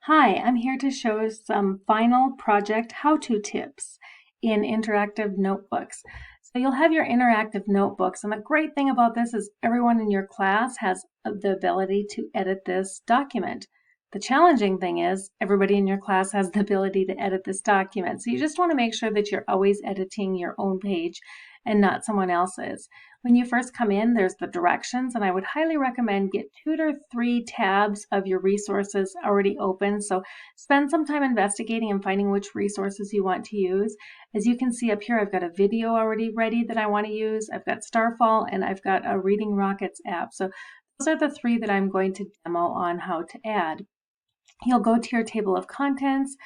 Hi, I'm here to show some final project how-to tips in interactive notebooks. So you'll have your interactive notebooks, and the great thing about this is everyone in your class has the ability to edit this document. The challenging thing is everybody in your class has the ability to edit this document. So you just want to make sure that you're always editing your own page and not someone else's. When you first come in, there's the directions, and I would highly recommend get 2 to 3 tabs of your resources already open. So spend some time investigating and finding which resources you want to use. As you can see up here, I've got a video already ready that I want to use. I've got Starfall, and I've got a Reading Rockets app. So those are the 3 that I'm going to demo on how to add. You'll go to your table of contents.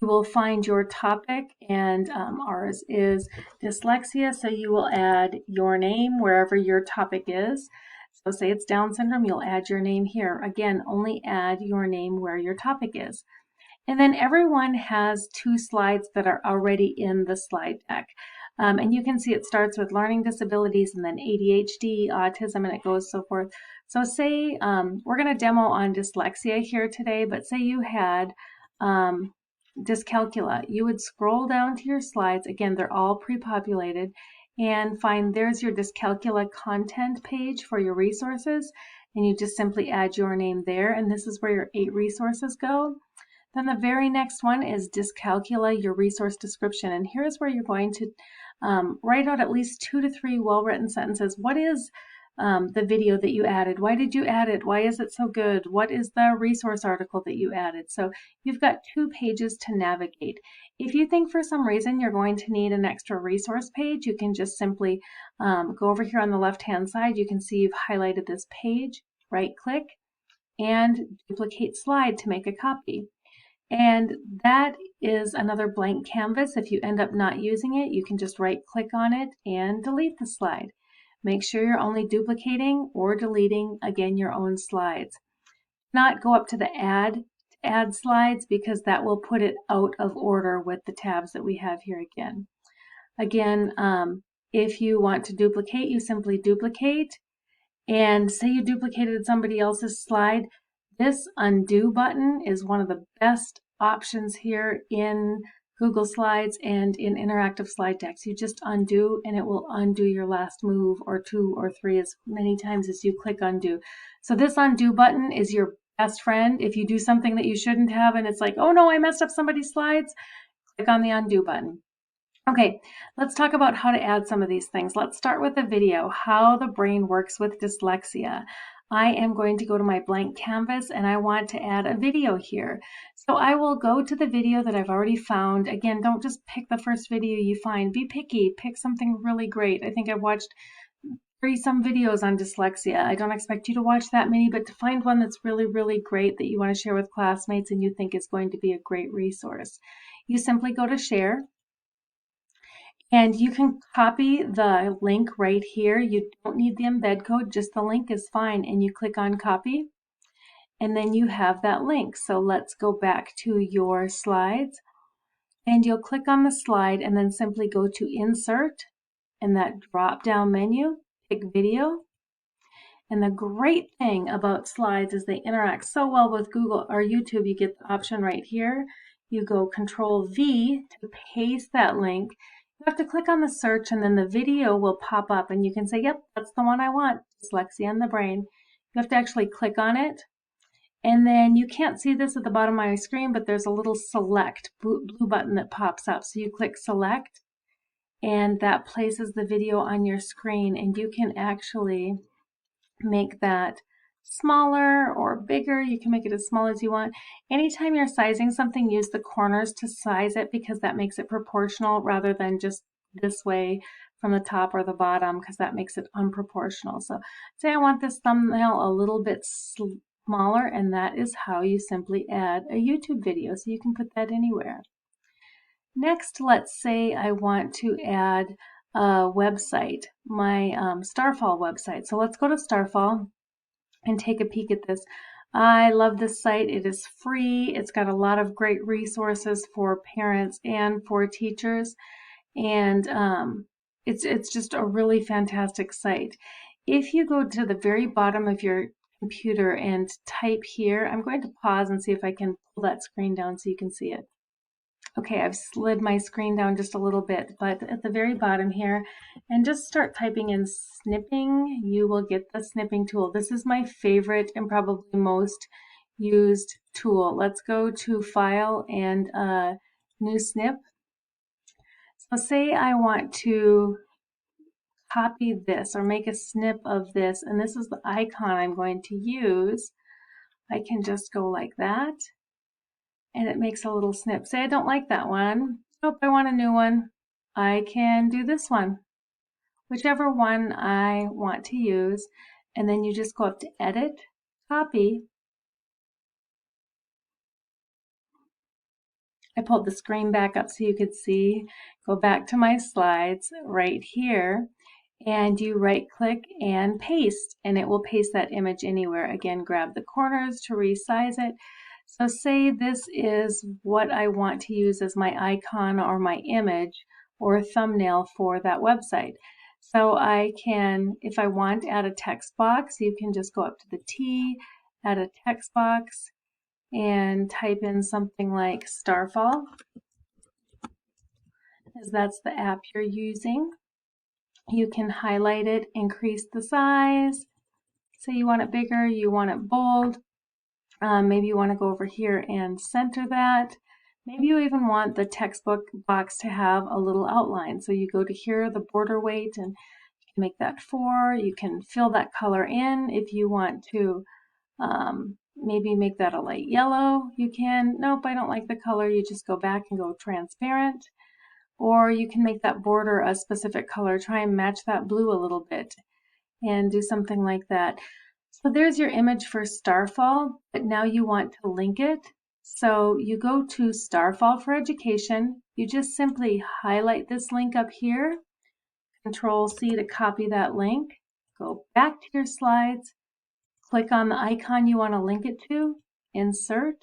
You will find your topic, and ours is dyslexia, so you will add your name wherever your topic is. So say it's Down syndrome, you'll add your name here. Again, only add your name where your topic is. And then everyone has 2 slides that are already in the slide deck. And you can see it starts with learning disabilities and then ADHD, autism, and it goes so forth. So say we're going to demo on dyslexia here today, but say you had dyscalculia. You would scroll down to your slides. Again, they're all pre-populated, and find there's your dyscalculia content page for your resources, and you just simply add your name there, and this is where your 8 resources go. Then the very next one is dyscalculia, your resource description, and here's where you're going to write out at least 2 to 3 well-written sentences. What is the video that you added? Why did you add it? Why is it so good? What is the resource article that you added? So you've got 2 pages to navigate. If you think for some reason you're going to need an extra resource page, you can just simply go over here on the left-hand side. You can see you've highlighted this page, right-click, and duplicate slide to make a copy. And that is another blank canvas. If you end up not using it, you can just right-click on it and delete the slide. Make sure you're only duplicating or deleting, again, your own slides. Not go up to the add slides, because that will put it out of order with the tabs that we have here again. Again, if you want to duplicate, you simply duplicate. And say you duplicated somebody else's slide, this undo button is one of the best options here in Google Slides and in interactive slide decks. You just undo, and it will undo your last move, or 2 or 3, as many times as you click undo. So this undo button is your best friend. If you do something that you shouldn't have and it's like, oh no, I messed up somebody's slides, click on the undo button. Okay, let's talk about how to add some of these things. Let's start with the video, how the brain works with dyslexia. I am going to go to my blank canvas, and I want to add a video here. So I will go to the video that I've already found. Again, don't just pick the first video you find. Be picky. Pick something really great. I think I've watched 30-some videos on dyslexia. I don't expect you to watch that many, but to find one that's really, really great that you want to share with classmates and you think is going to be a great resource. You simply go to share. And you can copy the link right here. You don't need the embed code, just the link is fine. And you click on copy, and then you have that link. So let's go back to your slides, and you'll click on the slide and then simply go to insert in that drop down menu, pick video. And the great thing about slides is they interact so well with Google or YouTube. You get the option right here. You go Control V to paste that link. You have to click on the search, and then the video will pop up, and you can say, yep, that's the one I want, dyslexia in the brain. You have to actually click on it, and then you can't see this at the bottom of my screen, but there's a little select blue button that pops up. So you click select, and that places the video on your screen, and you can actually make that smaller or bigger. You can make it as small as you want. Anytime you're sizing something, use the corners to size it, because that makes it proportional rather than just this way from the top or the bottom, because that makes it unproportional. So say I want this thumbnail a little bit smaller, and that is how you simply add a YouTube video. So you can put that anywhere. Next, let's say I want to add a website, my Starfall website. So let's go to Starfall and take a peek at this. I love this site. It is free. It's got a lot of great resources for parents and for teachers, and it's just a really fantastic site. If you go to the very bottom of your computer and type here. I'm going to pause and see if I can pull that screen down so you can see it. Okay, I've slid my screen down just a little bit, but at the very bottom here, and just start typing in snipping, you will get the snipping tool. This is my favorite and probably most used tool. Let's go to File and New Snip. So say I want to copy this or make a snip of this, and this is the icon I'm going to use. I can just go like that, and it makes a little snip. Say I don't like that one. Nope, I want a new one. I can do this one, whichever one I want to use, and then you just go up to Edit, Copy. I pulled the screen back up so you could see. Go back to my slides right here, and you right click and paste, and it will paste that image anywhere. Again, grab the corners to resize it. So say this is what I want to use as my icon or my image or thumbnail for that website. So I can, if I want, add a text box. You can just go up to the T, add a text box, and type in something like Starfall, as that's the app you're using. You can highlight it, increase the size. Say you want it bigger, you want it bold. Maybe you want to go over here and center that. Maybe you even want the textbook box to have a little outline. So you go to here, the border weight, and you can make that 4. You can fill that color in if you want to. Maybe make that a light yellow. You can. Nope, I don't like the color. You just go back and go transparent. Or you can make that border a specific color. Try and match that blue a little bit and do something like that. So there's your image for Starfall, but now you want to link it. So you go to Starfall for Education. You just simply highlight this link up here, Control C to copy that link. Go back to your slides, click on the icon you want to link it to, insert,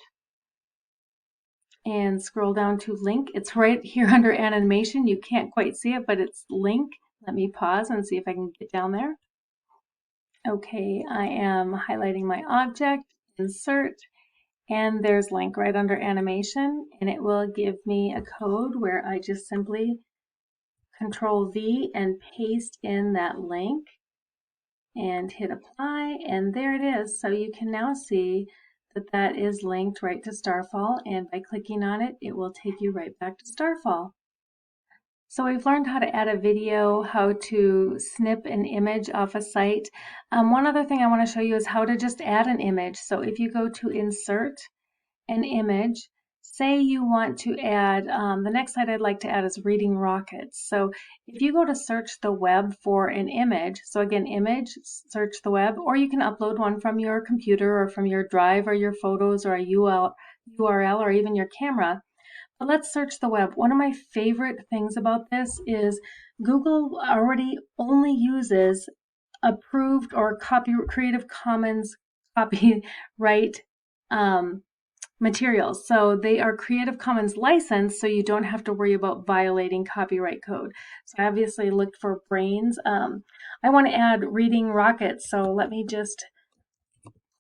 and scroll down to link. It's right here under animation. You can't quite see it, but it's link. Let me pause and see if I can get down there. Okay, I am highlighting my object, insert, and there's link right under animation, and it will give me a code where I just simply Control V and paste in that link and hit apply, and there it is. So you can now see that that is linked right to Starfall, and by clicking on it, it will take you right back to Starfall. So we've learned how to add a video, how to snip an image off a site. One other thing I want to show you is how to just add an image. So if you go to Insert, an image, say you want to add, the next site I'd like to add is Reading Rockets. So if you go to search the web for an image, so again, image, search the web, or you can upload one from your computer or from your drive or your photos or a URL or even your camera. But let's search the web. One of my favorite things about this is Google already only uses approved or Creative Commons copyright materials. So they are Creative Commons licensed, so you don't have to worry about violating copyright code. So I obviously looked for brains. I want to add Reading Rockets, so let me just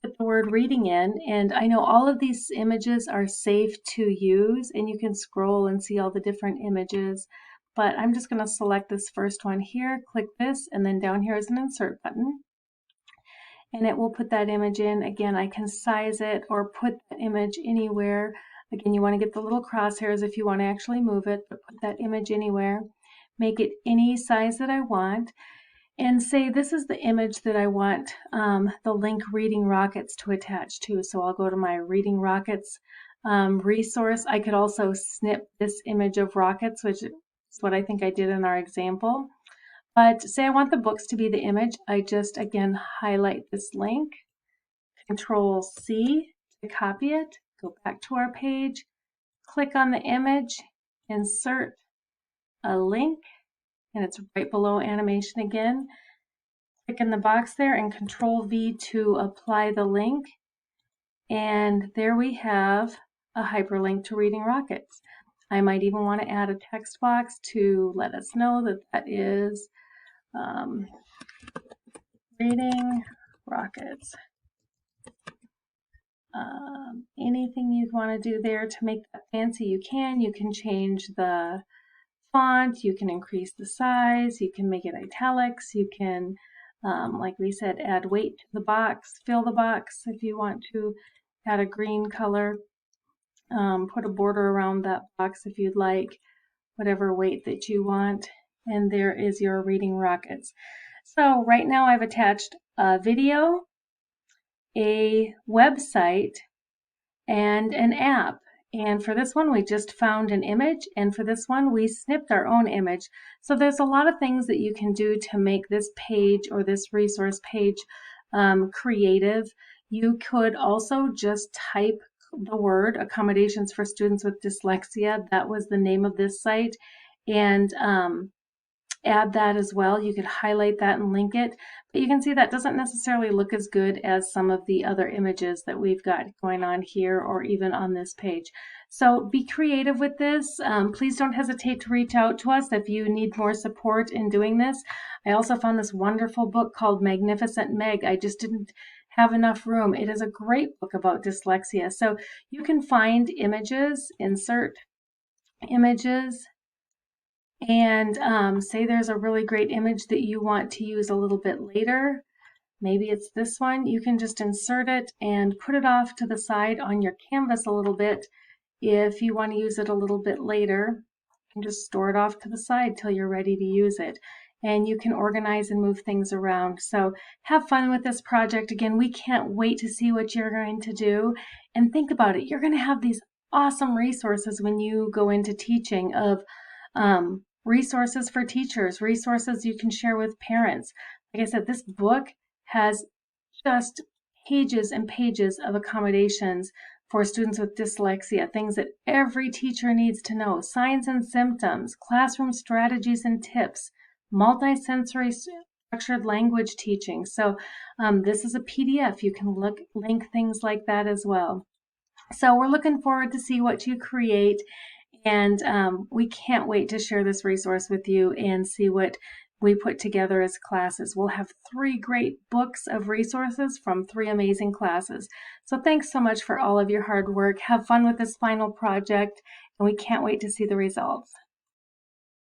put the word reading in, and I know all of these images are safe to use, and you can scroll and see all the different images, but I'm just going to select this first one here, click this, and then down here is an insert button, and it will put that image in. Again, I can size it or put that image anywhere. Again, you want to get the little crosshairs if you want to actually move it, but put that image anywhere. Make it any size that I want. And say this is the image that I want the link Reading Rockets to attach to. So I'll go to my Reading Rockets resource. I could also snip this image of rockets, which is what I think I did in our example. But say I want the books to be the image. I just, again, highlight this link, Control C to copy it, go back to our page, click on the image, insert a link, and it's right below animation again. Click in the box there and Control V to apply the link. And there we have a hyperlink to Reading Rockets. I might even want to add a text box to let us know that that is Reading Rockets. anything you want to do there to make that fancy, you can. You can change the font, you can increase the size, you can make it italics, you can, like we said, add weight to the box, fill the box if you want to, add a green color, put a border around that box if you'd like, whatever weight that you want. And there is your reading rockets. So right now I've attached a video, a website, and an app. And for this one, we just found an image, and for this one, we snipped our own image. So there's a lot of things that you can do to make this page or this resource page creative. You could also just type the word accommodations for students with dyslexia. That was the name of this site. And add that as well. You could highlight that and link it, but you can see that doesn't necessarily look as good as some of the other images that we've got going on here or even on this page. So be creative with this. Please don't hesitate to reach out to us if you need more support in doing this. I also found this wonderful book called Magnificent Meg. I just didn't have enough room. It is a great book about dyslexia. So you can find images, insert images, and say there's a really great image that you want to use a little bit later. Maybe it's this one. You can just insert it and put it off to the side on your canvas a little bit. If you want to use it a little bit later, you can just store it off to the side till you're ready to use it. And you can organize and move things around. So have fun with this project. Again, we can't wait to see what you're going to do. And think about it. You're going to have these awesome resources when you go into teaching of resources for teachers, resources you can share with parents. Like I said, this book has just pages and pages of accommodations for students with dyslexia, things that every teacher needs to know, signs and symptoms, classroom strategies and tips, multisensory structured language teaching. So this is a PDF. You can link things like that as well. So we're looking forward to see what you create. And we can't wait to share this resource with you and see what we put together as classes. We'll have 3 great books of resources from 3 amazing classes. So thanks so much for all of your hard work. Have fun with this final project, and we can't wait to see the results.